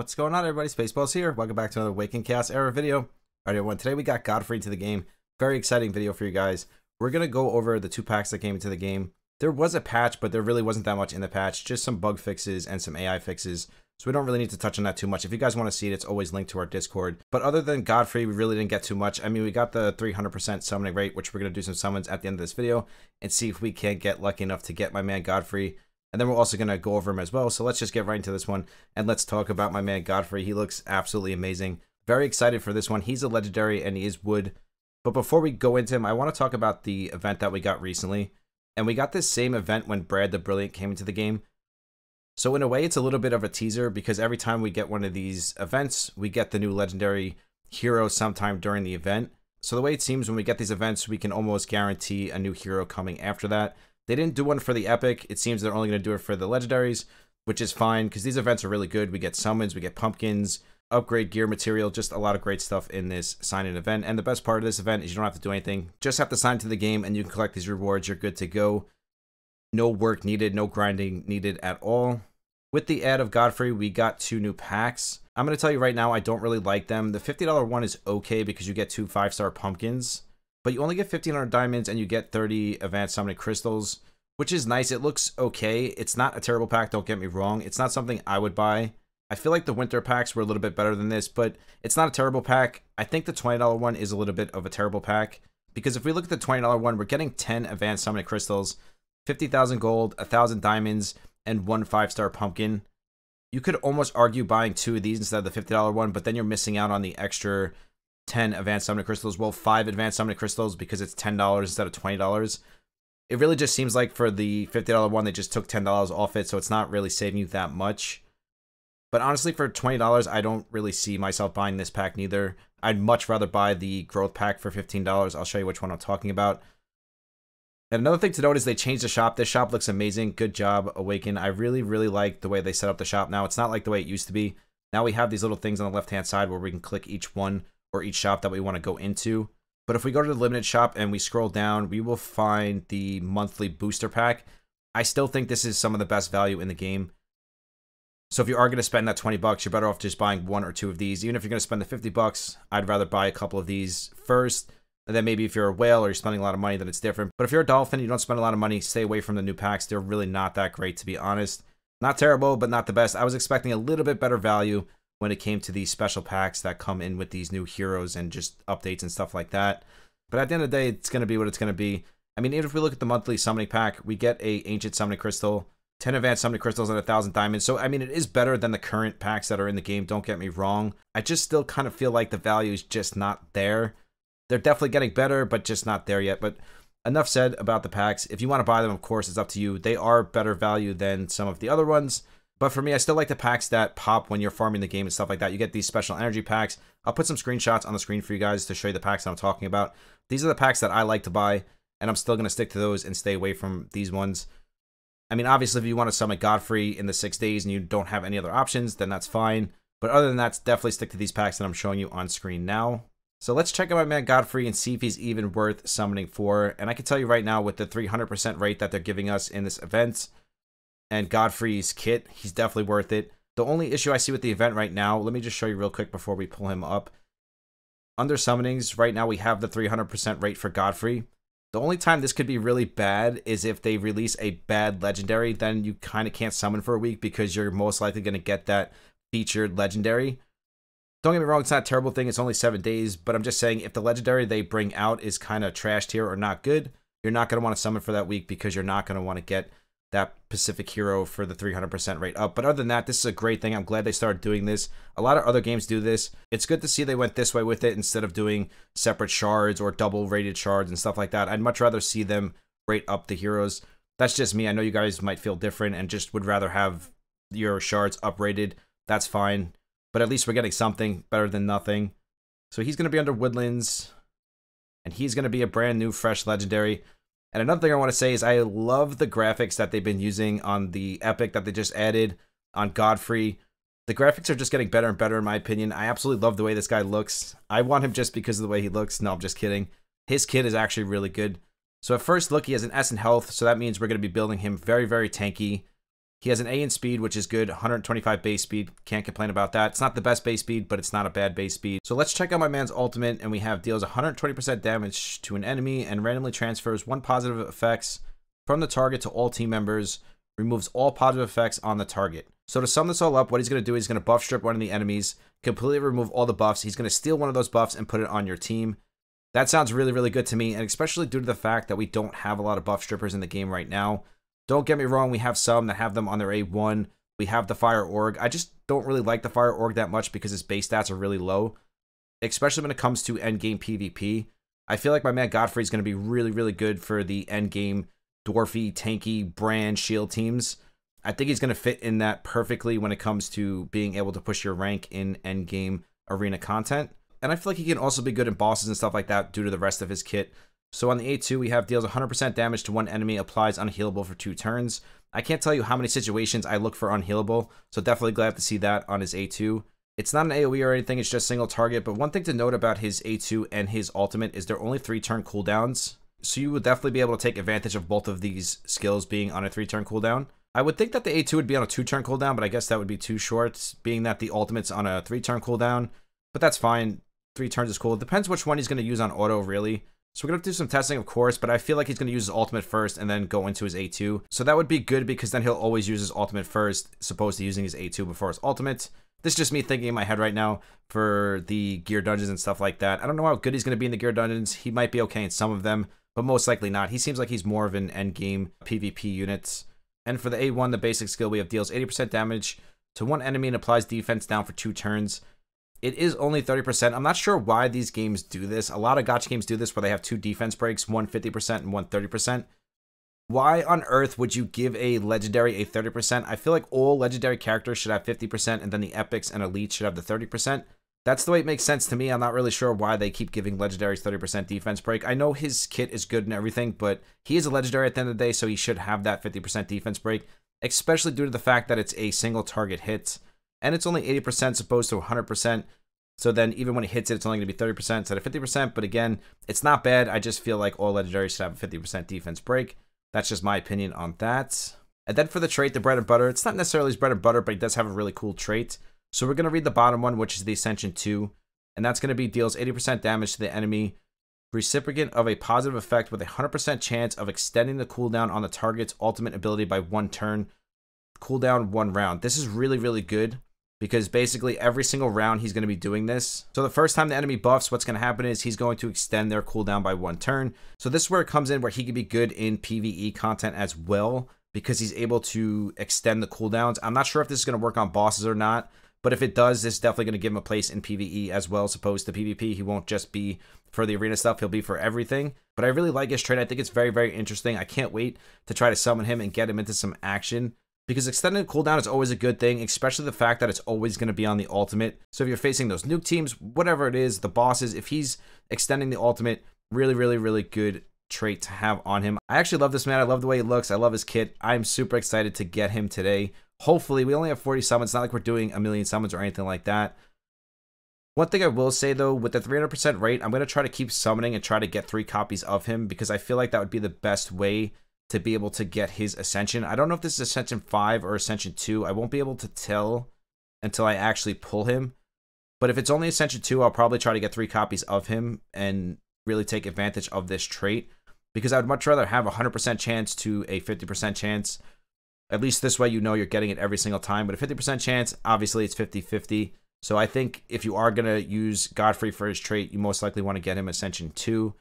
What's going on, everybody? Spaceballs here. Welcome back to another Awaken Chaos Era video. Alright, everyone. Today we got Godfery into the game. Very exciting video for you guys. We're going to go over the 2 packs that came into the game. There was a patch, but there really wasn't that much in the patch. Just some bug fixes and some AI fixes. So we don't really need to touch on that too much. If you guys want to see it, it's always linked to our Discord. But other than Godfery, we really didn't get too much. I mean, we got the 300% summoning rate, which we're going to do some summons at the end of this video and see if we can't get lucky enough to get my man Godfery. And then we're also going to go over him as well. So let's just get right into this one and let's talk about my man Godfery. He looks absolutely amazing. Very excited for this one. He's a legendary and he is wood. But before we go into him, I want to talk about the event that we got recently. And we got this same event when Brad the Brilliant came into the game. So in a way, it's a little bit of a teaser because every time we get one of these events, we get the new legendary hero sometime during the event. So the way it seems when we get these events, we can almost guarantee a new hero coming after that. They didn't do one for the epic. It seems they're only going to do it for the legendaries, which is fine because these events are really good. We get summons, we get pumpkins, upgrade gear material, just a lot of great stuff in this sign-in event. And the best part of this event is you don't have to do anything. Just have to sign to the game and you can collect these rewards. You're good to go. No work needed, no grinding needed at all. With the add of Godfery, we got 2 new packs. I'm going to tell you right now, I don't really like them. The $50 one is okay because you get 2 5-star pumpkins. But you only get 1,500 diamonds and you get 30 advanced summoning crystals, which is nice. It looks okay. It's not a terrible pack, don't get me wrong. It's not something I would buy. I feel like the winter packs were a little bit better than this, but it's not a terrible pack. I think the $20 one is a little bit of a terrible pack because if we look at the $20 one, we're getting 10 advanced summoning crystals, 50,000 gold, 1,000 diamonds, and 1 5-star pumpkin. You could almost argue buying 2 of these instead of the $50 one, but then you're missing out on the extra 10 advanced summoning crystals. Well, 5 advanced summoning crystals because it's $10 instead of $20. It really just seems like for the $50 one, they just took $10 off it, so it's not really saving you that much. But honestly, for $20, I don't really see myself buying this pack neither. I'd much rather buy the growth pack for $15. I'll show you which one I'm talking about. And another thing to note is they changed the shop. This shop looks amazing. Good job, Awaken. I really, really like the way they set up the shop now. It's not like the way it used to be. Now we have these little things on the left-hand side where we can click each one or each shop that we want to go into. But if we go to the limited shop and we scroll down, we will find the monthly booster pack. I still think this is some of the best value in the game. So if you are going to spend that 20 bucks, you're better off just buying 1 or 2 of these. Even if you're going to spend the 50 bucks, I'd rather buy a couple of these first. And then maybe if you're a whale or you're spending a lot of money, then it's different. But if you're a dolphin, you don't spend a lot of money, stay away from the new packs. They're really not that great, to be honest. Not terrible, but not the best. I was expecting a little bit better value when it came to these special packs that come in with these new heroes and just updates and stuff like that. But at the end of the day, it's going to be what it's going to be. I mean, even if we look at the monthly summoning pack, we get a ancient summoning crystal, 10 advanced summoning crystals, and 1,000 diamonds. So, I mean, it is better than the current packs that are in the game. Don't get me wrong. I just still kind of feel like the value is just not there. They're definitely getting better, but just not there yet. But enough said about the packs. If you want to buy them, of course, it's up to you. They are better value than some of the other ones. But for me, I still like the packs that pop when you're farming the game and stuff like that. You get these special energy packs. I'll put some screenshots on the screen for you guys to show you the packs that I'm talking about. These are the packs that I like to buy, and I'm still going to stick to those and stay away from these ones. I mean, obviously, if you want to summon Godfery in the 6 days and you don't have any other options, then that's fine. But other than that, definitely stick to these packs that I'm showing you on screen now. So let's check out my man Godfery and see if he's even worth summoning for. And I can tell you right now with the 300% rate that they're giving us in this event and Godfrey's kit, he's definitely worth it. The only issue I see with the event right now, let me just show you real quick before we pull him up. Under summonings, right now we have the 300% rate for Godfery. The only time this could be really bad is if they release a bad legendary, then you kind of can't summon for a week because you're most likely going to get that featured legendary. Don't get me wrong, it's not a terrible thing, it's only 7 days, but I'm just saying if the legendary they bring out is kind of trashed here or not good, you're not going to want to summon for that week because you're not going to want to get that specific hero for the 300% rate up. But other than that, this is a great thing. I'm glad they started doing this. A lot of other games do this. It's good to see they went this way with it instead of doing separate shards or double rated shards and stuff like that. I'd much rather see them rate up the heroes. That's just me. I know you guys might feel different and just would rather have your shards uprated. That's fine. But at least we're getting something better than nothing. So he's going to be under Woodlands. And he's going to be a brand new, fresh legendary. And another thing I want to say is I love the graphics that they've been using on the epic that they just added on Godfery. The graphics are just getting better and better in my opinion. I absolutely love the way this guy looks. I want him just because of the way he looks. No, I'm just kidding. His kit is actually really good. So at first look, he has an S in health. So that means we're going to be building him very, very tanky. He has an A in speed, which is good. 125 base speed. Can't complain about that. It's not the best base speed, but it's not a bad base speed. So let's check out my man's ultimate, and we have deals 120% damage to an enemy and randomly transfers 1 positive effects from the target to all team members. Removes all positive effects on the target. So to sum this all up, what he's going to do is he's going to buff strip one of the enemies, completely remove all the buffs. He's going to steal one of those buffs and put it on your team. That sounds really, really good to me, and especially due to the fact that we don't have a lot of buff strippers in the game right now. Don't get me wrong, we have some that have them on their A1. We have the Fire Org. I just don't really like the Fire Org that much because his base stats are really low, especially when it comes to endgame PvP. I feel like my man Godfery is going to be really, really good for the endgame dwarfy, tanky, brand, shield teams. I think he's going to fit in that perfectly when it comes to being able to push your rank in endgame arena content. And I feel like he can also be good in bosses and stuff like that due to the rest of his kit. So on the A2, we have deals 100% damage to one enemy, applies unhealable for 2 turns. I can't tell you how many situations I look for unhealable, so definitely glad to see that on his A2. It's not an AoE or anything, it's just single target, but one thing to note about his A2 and his ultimate is they're only 3-turn cooldowns. So you would definitely be able to take advantage of both of these skills being on a 3-turn cooldown. I would think that the A2 would be on a 2-turn cooldown, but I guess that would be too short, being that the ultimate's on a 3-turn cooldown. But that's fine. 3 turns is cool. It depends which one he's going to use on auto, really. So we're going to do some testing, of course, but I feel like he's going to use his ultimate first and then go into his A2. So that would be good because then he'll always use his ultimate first, as opposed to using his A2 before his ultimate. This is just me thinking in my head right now for the gear dungeons and stuff like that. I don't know how good he's going to be in the gear dungeons. He might be okay in some of them, but most likely not. He seems like he's more of an endgame PvP unit. And for the A1, the basic skill, we have deals 80% damage to one enemy and applies defense down for 2 turns. It is only 30%. I'm not sure why these games do this. A lot of gacha games do this where they have 2 defense breaks, one 50% and one 30%. Why on earth would you give a legendary a 30%? I feel like all legendary characters should have 50% and then the epics and elites should have the 30%. That's the way it makes sense to me. I'm not really sure why they keep giving legendaries 30% defense break. I know his kit is good and everything, but he is a legendary at the end of the day, so he should have that 50% defense break, especially due to the fact that it's a single target hit. And it's only 80% as opposed to 100%. So then even when it hits it, it's only going to be 30% instead of 50%. But again, it's not bad. I just feel like all legendaries should have a 50% defense break. That's just my opinion on that. And then for the trait, the bread and butter, it's not necessarily his bread and butter, but he does have a really cool trait. So we're going to read the bottom one, which is the Ascension 2. And that's going to be deals 80% damage to the enemy, recipient of a positive effect with a 100% chance of extending the cooldown on the target's ultimate ability by 1 turn, cooldown 1 round. This is really, really good, because basically every single round he's going to be doing this. So the first time the enemy buffs, what's going to happen is he's going to extend their cooldown by 1 turn. So this is where it comes in, where he can be good in PvE content as well, because he's able to extend the cooldowns. I'm not sure if this is going to work on bosses or not, but if it does, this is definitely going to give him a place in PvE as well, as opposed to PvP. He won't just be for the arena stuff, he'll be for everything. But I really like his trait. I think it's very, very interesting. I can't wait to try to summon him and get him into some action, because extended cooldown is always a good thing, especially the fact that it's always going to be on the ultimate. So if you're facing those nuke teams, whatever it is, the bosses, if he's extending the ultimate, really, really, really good trait to have on him. I actually love this man. I love the way he looks. I love his kit. I'm super excited to get him today. Hopefully, we only have 40 summons. It's not like we're doing a million summons or anything like that. One thing I will say, though, with the 300% rate, I'm going to try to keep summoning and try to get 3 copies of him, because I feel like that would be the best way to be able to get his Ascension. I don't know if this is Ascension 5 or Ascension 2. I won't be able to tell until I actually pull him. But if it's only Ascension 2, I'll probably try to get 3 copies of him and really take advantage of this trait, because I would much rather have a 100% chance to a 50% chance. At least this way you know you're getting it every single time. But a 50% chance, obviously it's 50-50. So I think if you are going to use Godfery for his trait, you most likely want to get him Ascension 2.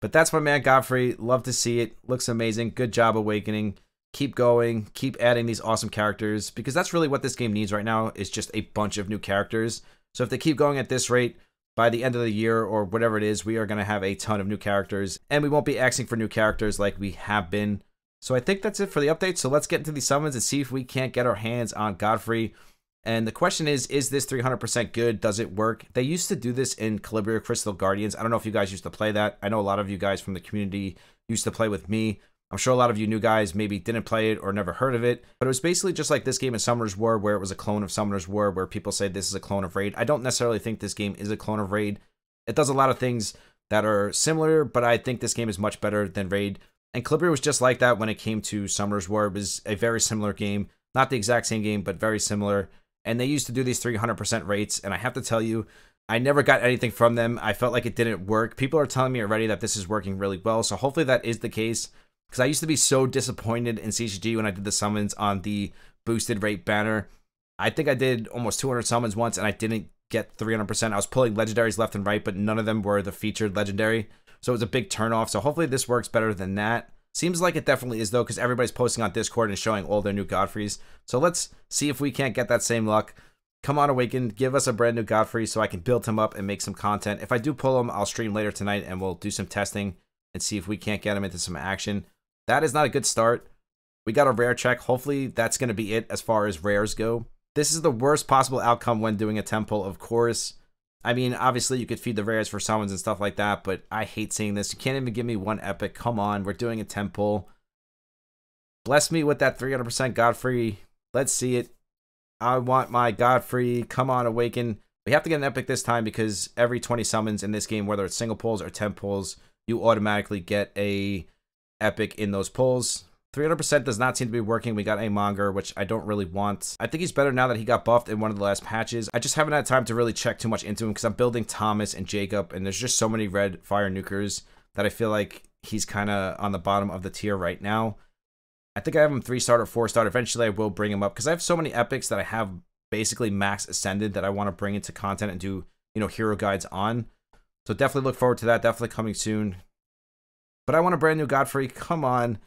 But that's my man Godfery. Love to see it. Looks amazing. Good job, Awakening. Keep going. Keep adding these awesome characters, because that's really what this game needs right now, is just a bunch of new characters. So if they keep going at this rate, by the end of the year or whatever it is, we are going to have a ton of new characters. And we won't be asking for new characters like we have been. So I think that's it for the update. So let's get into these summons and see if we can't get our hands on Godfery. And the question is this 300% good? Does it work? They used to do this in Calibria Crystal Guardians. I don't know if you guys used to play that. I know a lot of you guys from the community used to play with me. I'm sure a lot of you new guys maybe didn't play it or never heard of it. But it was basically just like this game in Summoner's War, where it was a clone of Summoner's War, where people say this is a clone of Raid. I don't necessarily think this game is a clone of Raid. It does a lot of things that are similar, but I think this game is much better than Raid. And Calibria was just like that when it came to Summoner's War. It was a very similar game. Not the exact same game, but very similar. And they used to do these 300% rates, and I have to tell you, I never got anything from them. I felt like it didn't work. People are telling me already that this is working really well, so hopefully that is the case. Because I used to be so disappointed in CCG when I did the summons on the boosted rate banner. I think I did almost 200 summons once, and I didn't get 300%. I was pulling legendaries left and right, but none of them were the featured legendary. So it was a big turnoff. So hopefully this works better than that. Seems like it definitely is, though, because everybody's posting on Discord and showing all their new Godfreys. So let's see if we can't get that same luck. Come on, Awaken, give us a brand new Godfrey so I can build him up and make some content. If I do pull him, I'll stream later tonight and we'll do some testing and see if we can't get him into some action. That is not a good start. We got a rare check. Hopefully that's going to be it as far as rares go. This is the worst possible outcome when doing a temple, of course. I mean, obviously you could feed the rares for summons and stuff like that, but I hate seeing this. You can't even give me one epic. Come on, we're doing a temple. Bless me with that 300% Godfrey. Let's see it. I want my Godfrey. Come on, Awaken. We have to get an epic this time because every 20 summons in this game, whether it's single pulls or 10 pulls, you automatically get a epic in those pulls. 300% does not seem to be working. We got a Monger, which I don't really want. I think he's better now that he got buffed in one of the last patches. I just haven't had time to really check too much into him because I'm building Thomas and Jacob, and there's just so many red fire nukers that I feel like he's kind of on the bottom of the tier right now. I think I have him 3-star or 4-star. Eventually, I will bring him up because I have so many epics that I have basically max ascended that I want to bring into content and do, you know, hero guides on. So definitely look forward to that. Definitely coming soon. But I want a brand new Godfrey. Come on.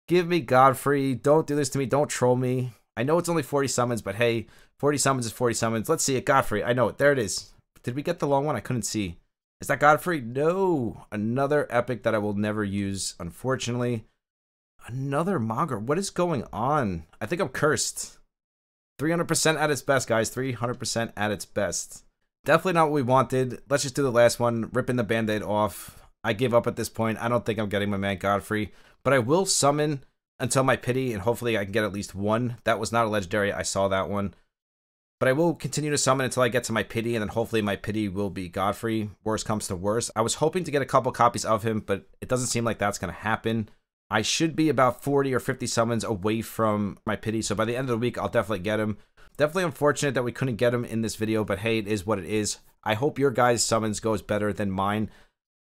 Give me Godfrey. Don't do this to me. Don't troll me. I know it's only 40 summons, but hey, 40 summons is 40 summons. Let's see it. Godfrey. I know it. There it is. Did we get the long one? I couldn't see. Is that Godfrey? No. Another epic that I will never use, unfortunately. Another Monger. What is going on? I think I'm cursed. 300% at its best, guys. 300% at its best. Definitely not what we wanted. Let's just do the last one. Ripping the band-aid off. I give up at this point. I don't think I'm getting my man Godfrey. But I will summon until my pity, and hopefully I can get at least one. That was not a legendary. I saw that one. But I will continue to summon until I get to my pity, and then hopefully my pity will be Godfrey. Worst comes to worst. I was hoping to get a couple copies of him, but it doesn't seem like that's going to happen. I should be about 40 or 50 summons away from my pity, so by the end of the week, I'll definitely get him. Definitely unfortunate that we couldn't get him in this video, but hey, it is what it is. I hope your guys' summons goes better than mine.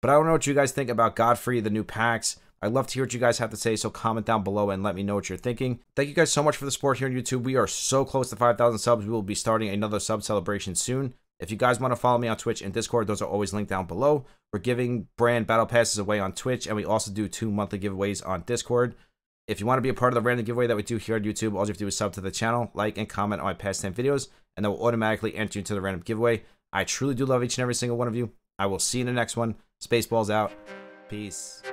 But I don't know what you guys think about Godfrey, the new packs. I'd love to hear what you guys have to say, so comment down below and let me know what you're thinking. Thank you guys so much for the support here on YouTube. We are so close to 5,000 subs. We will be starting another sub celebration soon. If you guys want to follow me on Twitch and Discord, those are always linked down below. We're giving brand battle passes away on Twitch, and we also do 2 monthly giveaways on Discord. If you want to be a part of the random giveaway that we do here on YouTube, all you have to do is sub to the channel, like, and comment on my past 10 videos, and that will automatically enter you into the random giveaway. I truly do love each and every single one of you. I will see you in the next one. Spaceballs out. Peace.